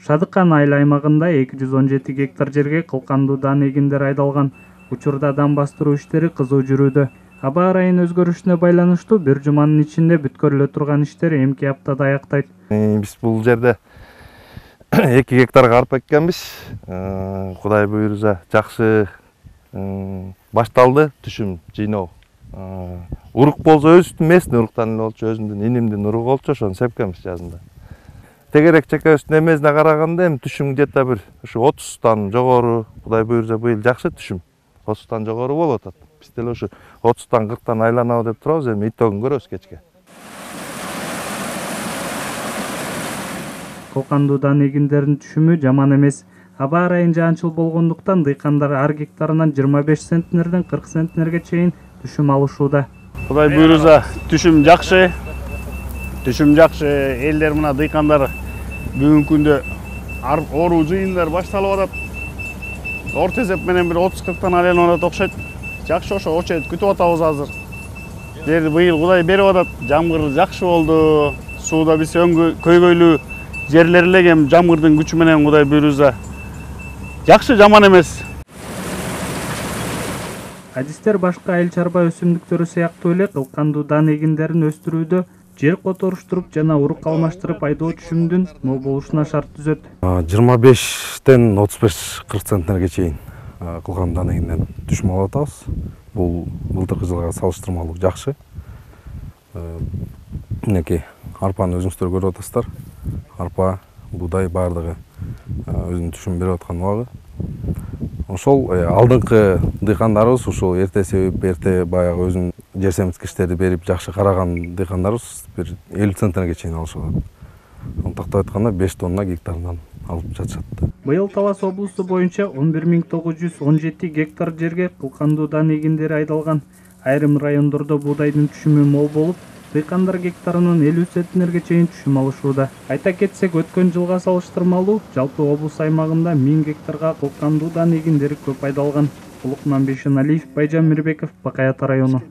Шадыкан айыл аймагында 217 гектар жерге кылкандуу дан эгиндер айдалган. Учурда дан бастыруу иштери кызуу жүрүүдө. Аба ырайынын өзгөрүшүнө байланыштуу бир жуманын ичинде бүткөрүлө турган иштер эмки аптада аяктайт. Биз бул жерде 2 гектарга арпа эккенбиз. Кудай буйрса жакшы башталды түшүм жыйноо. Урук болсо өзүбүздүн местный уруктан эле болчу, өзүмдүн инимдин уругу болчу, ошону сепкенбиз жазында. Тегерек чекебиздин эмесине караганда эми түшүм где-то бир ушу 30тан жогору, Кудай буйрса быйыл жакшы түшүм. 30тан жогору болуп атат. Биз деле ушу 30тан 40тан айланабы деп турабыз, эми итогун көрөбүз кечке. Кылкандуу дан эгиндеринин түшүмү жаман эмес. Аба ырайын жаанчыл болгондуктан дыйкандар ар гектарынан 25 центнерден 40 центнерге чейин түшүм алышууда. Кудай буйрса түшүм жакшы. Элдер мына дыйкандар бүгүнкү күндө оруу жыйындар башталып атат. Орто эсеп менен бир 30-40тан айланып атат окшойт. Жакшы ошо очойт күтүп атабыз азыр. Жерди быйыл Кудай берип атат. Жамгыр жакшы болду. Сууда биз көйгөйлүү жерлер эле эми жамгырдын күчү менен Кудай буйрса жакшы, жаман эмес. Адистер башка айыл чарба өсүмдүктөрү сыяктуу эле кылкандуу дан эгиндерин өстүрүүдө жер которуштуруп жана урук алмаштырып айдоо түшүмдүн мол болушуна шарт түзөт. 25тен 35-40 центнерге чейин кылкандуу дан эгинден түшүм алып атабыз. Бул былтыркы жылга салыштырмалуу жакшы. Минекей арпаны өзүңүздөр көрүп атасыздар. Арпа, буудай баардыгы өзүнүн түшүмүн берип аткан убагы. Ошол алдыңкы дыйкандарыбыз ушул эрте себип, эрте баягы өзүнүн жер семирткичтерди берип жакшы караган дыйкандарыбыз бир 50 центнерге чейин алышып атат. Тактап айтканда 5 тонна гектарынан алып жатышат. Быйыл Талас облусу боюнча 11917 гектар жерге кылкандуу дан эгиндери айдалган. Айрым райондордо буудайдын түшүмү мол болуп, дыйкандар гектарынан 50 центнерге чейин түшүм алышууда. Айта кетсек, өткөн жылга салыштырмалуу жалпы облус аймагында 1000 гектарга кылкандуу дан эгиндери көп айдалган. Улукман Бейшеналиев, Байжан Мирбеков, Бакаят району.